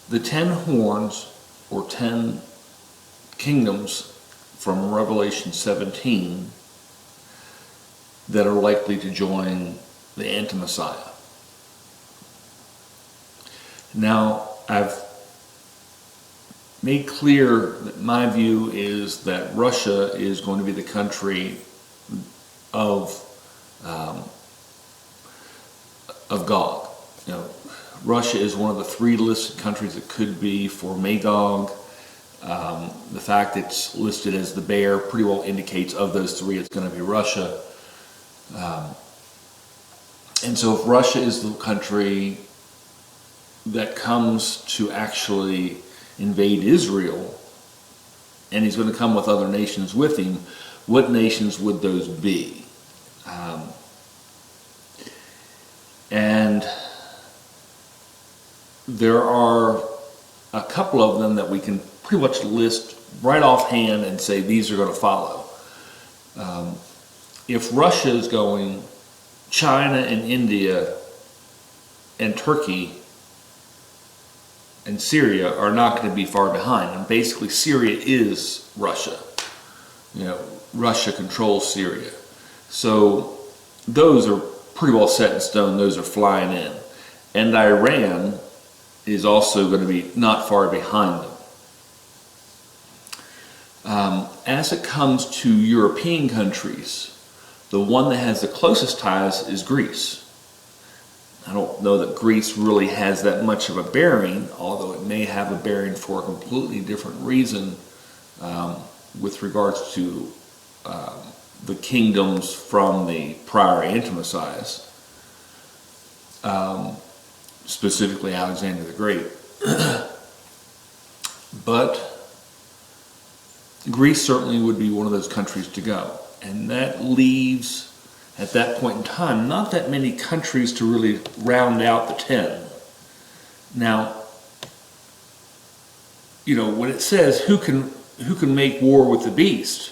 the 10 horns or 10 kingdoms from Revelation 17 that are likely to join the Anti-Messiah. Now, I've made clear that my view is that Russia is going to be the country of Gog. You know, Russia is one of the 3 listed countries that could be for Magog. The fact it's listed as the bear pretty well indicates of those 3 it's going to be Russia. And so if Russia is the country that comes to actually invade Israel, and he's going to come with other nations with him, what nations would those be? And there are a couple of them that we can pretty much list right offhand and say these are going to follow. If Russia is going, China and India and Turkey and Syria are not going to be far behind. And basically Syria is Russia. You know, Russia controls Syria. So those are pretty well set in stone. Those are flying in. And Iran is also going to be not far behind them. As it comes to European countries, the one that has the closest ties is Greece. I don't know that Greece really has that much of a bearing, although it may have a bearing for a completely different reason with regards to the kingdoms from the prior Anti-Messiahs, specifically Alexander the Great. But Greece certainly would be one of those countries to go. And that leaves, at that point in time, not that many countries to really round out the 10. Now, you know, when it says who can make war with the beast,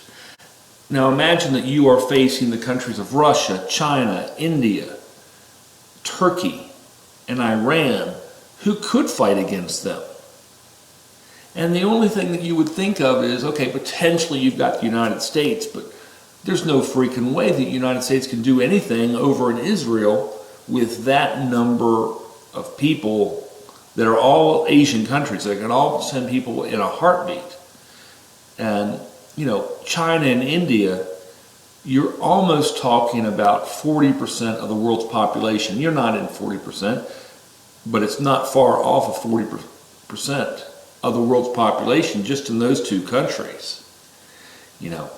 now imagine that you are facing the countries of Russia, China, India, Turkey, and Iran, who could fight against them. And the only thing that you would think of is, okay, potentially you've got the United States, but there's no freaking way that the United States can do anything over in Israel with that number of people that are all Asian countries. They can all send people in a heartbeat. And, you know, China and India, you're almost talking about 40% of the world's population. You're not in 40%, but it's not far off of 40% of the world's population just in those 2 countries. You know,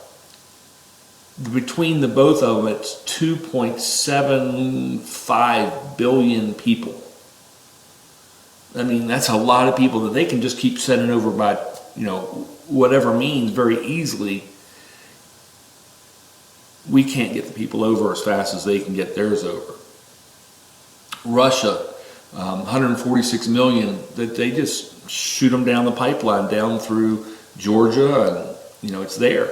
between the both of them, it's 2.75 billion people. I mean, that's a lot of people that they can just keep sending over by, you know, whatever means very easily. We can't get the people over as fast as they can get theirs over. Russia, 146 million, that they just shoot them down the pipeline down through Georgia, and you know it's there.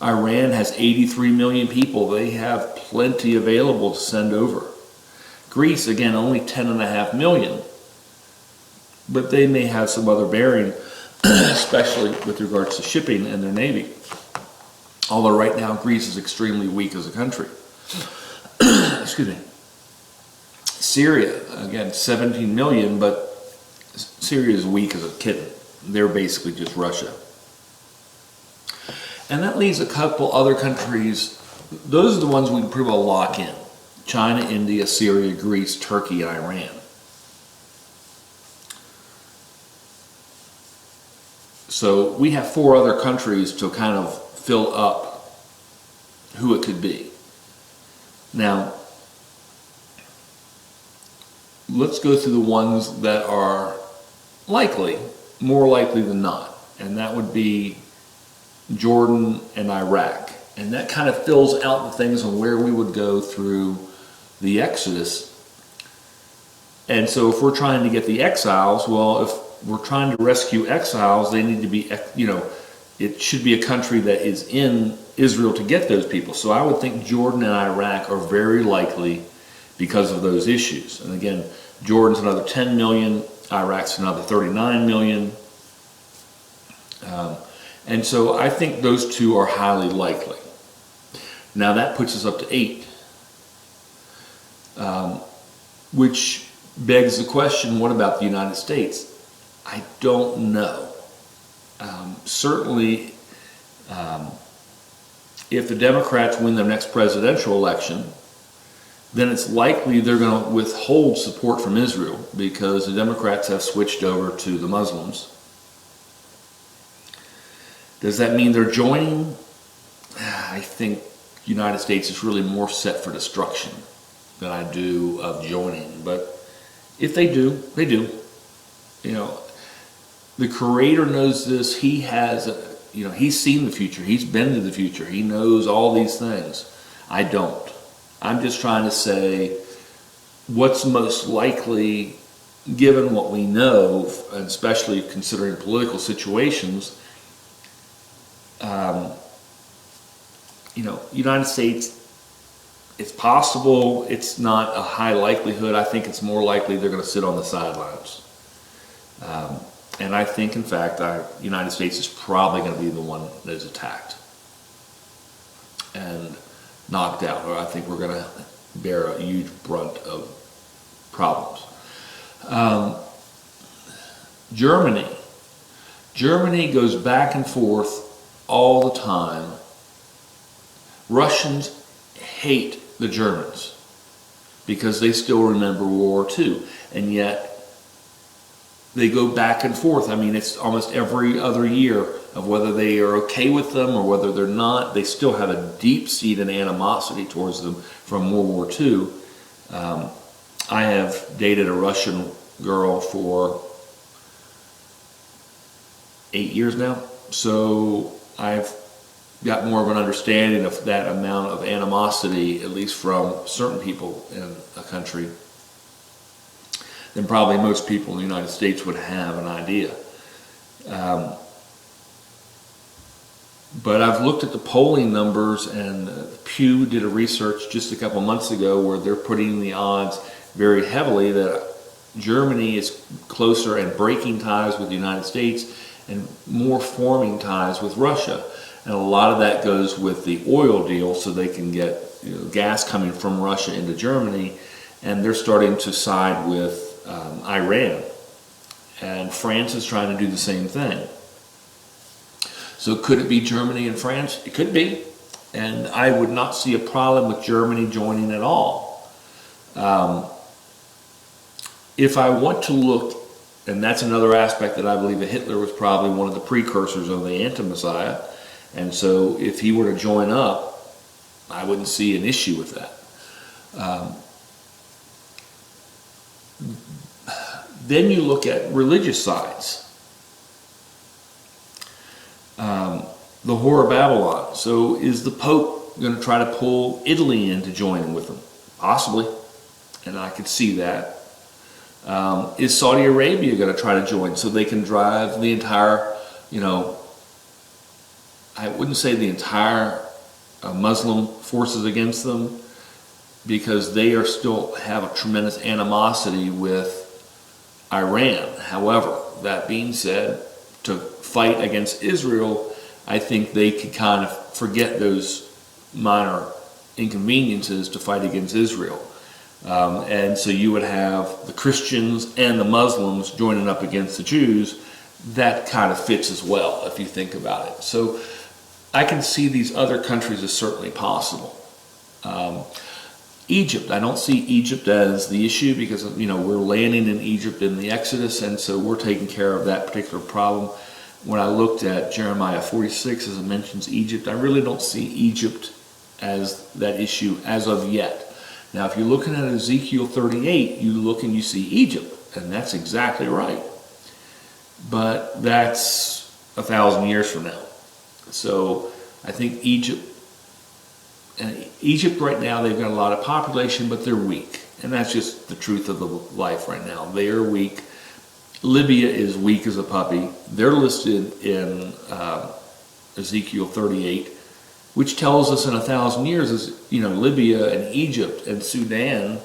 Iran has 83 million people. They have plenty available to send over. Greece, again, only 10.5 million, but they may have some other bearing, especially with regards to shipping and their navy. Although right now Greece is extremely weak as a country. Excuse me. Syria, again, 17 million, but Syria is weak as a kitten. They're basically just Russia. And that leaves a couple other countries. Those are the ones we can pretty well lock in. China, India, Syria, Greece, Turkey, and Iran. So we have 4 other countries to kind of fill up who it could be. Now, let's go through the ones that are likely, more likely than not. And that would be Jordan and Iraq. And that kind of fills out the things on where we would go through the Exodus. And so if we're trying to get the exiles, well, if we're trying to rescue exiles, they need to be, you know, it should be a country that is in Israel to get those people. So I would think Jordan and Iraq are very likely because of those issues. And again, Jordan's another 10 million, Iraq's another 39 million. And so I think those two are highly likely. Now that puts us up to 8, which begs the question, what about the United States? I don't know. Certainly, if the Democrats win their next presidential election, then it's likely they're going to withhold support from Israel because the Democrats have switched over to the Muslims. Does that mean they're joining? I think the United States is really more set for destruction than I do of joining. But if they do, they do. You know, the Creator knows this. He has, he's seen the future. He's been to the future. He knows all these things. I don't. I'm just trying to say what's most likely, given what we know, and especially considering political situations. United States, it's possible. It's not a high likelihood. I think it's more likely they're going to sit on the sidelines. And I think, in fact, the United States is probably going to be the one that is attacked and knocked out, or I think we're going to bear a huge brunt of problems. Germany goes back and forth all the time. Russians hate the Germans because they still remember World War II, and yet they go back and forth. I mean, it's almost every other year of whether they are okay with them or whether they're not. They still have a deep-seated animosity towards them from World War II. I have dated a Russian girl for 8 years now, so I've got more of an understanding of that amount of animosity, at least from certain people in a country, than probably most people in the United States would have an idea. But I've looked at the polling numbers, and Pew did a research just a couple months ago where they're putting the odds very heavily that Germany is closer and breaking ties with the United States and more forming ties with Russia. And a lot of that goes with the oil deal, so they can get gas coming from Russia into Germany, and they're starting to side with Iran. And France is trying to do the same thing. So could it be Germany and France? It could be. And I would not see a problem with Germany joining at all. If I want to look, and that's another aspect that I believe that Hitler was probably one of the precursors of the anti-Messiah. And so if he were to join up, I wouldn't see an issue with that. Then you look at religious sides. The Whore of Babylon. So is the Pope going to try to pull Italy in to join with them? Possibly. And I could see that. Is Saudi Arabia going to try to join so they can drive the entire, I wouldn't say the entire Muslim forces against them, because they are still have a tremendous animosity with Iran. However, that being said, to fight against Israel, I think they could kind of forget those minor inconveniences to fight against Israel. And so you would have the Christians and the Muslims joining up against the Jews. That kind of fits as well, if you think about it. So I can see these other countries as certainly possible. Egypt, I don't see Egypt as the issue because, we're landing in Egypt in the Exodus, and so we're taking care of that particular problem. When I looked at Jeremiah 46, as it mentions Egypt, I really don't see Egypt as that issue as of yet. Now, if you're looking at Ezekiel 38, you look and you see Egypt, and that's exactly right. But that's 1,000 years from now. So I think Egypt right now, they've got a lot of population, but they're weak. And that's just the truth of the life right now. They are weak. Libya is weak as a puppy. They're listed in Ezekiel 38, which tells us in 1,000 years, Libya and Egypt and Sudan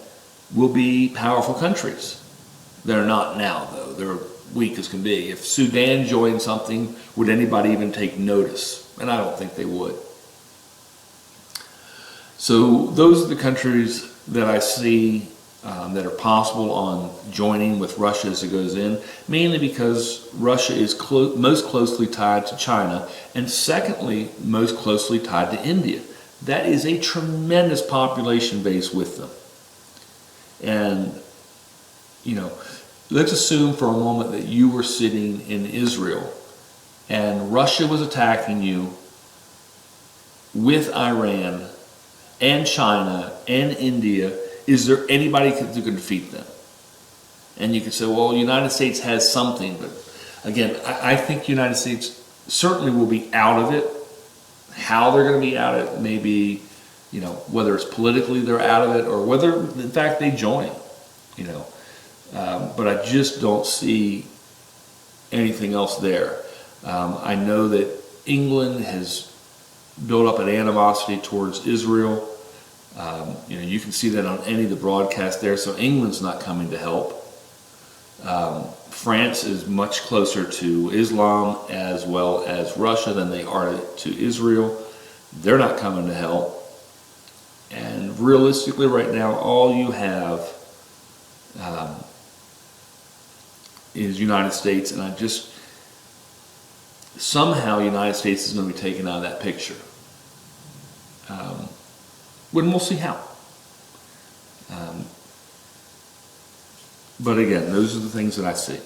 will be powerful countries. They're not now, though. They're weak as can be. If Sudan joined something, would anybody even take notice? And I don't think they would. So those are the countries that I see that are possible on joining with Russia as it goes in, mainly because Russia is most closely tied to China, and secondly, most closely tied to India. That is a tremendous population base with them. And, you know, let's assume for a moment that you were sitting in Israel and Russia was attacking you with Iran and China and India. Is there anybody who can defeat them? And you could say, well, the United States has something, but again, I think the United States certainly will be out of it. How they're going to be out of it, maybe, you know, whether it's politically they're out of it or whether, in fact, they join, you know. But I just don't see anything else there. I know that England has built up an animosity towards Israel. You know, you can see that on any of the broadcasts there. So England's not coming to help. France is much closer to Islam as well as Russia than they are to Israel. They're not coming to help. And realistically, right now, all you have is United States, and I just somehow United States is going to be taken out of that picture. When we'll see how. But again, those are the things that I see.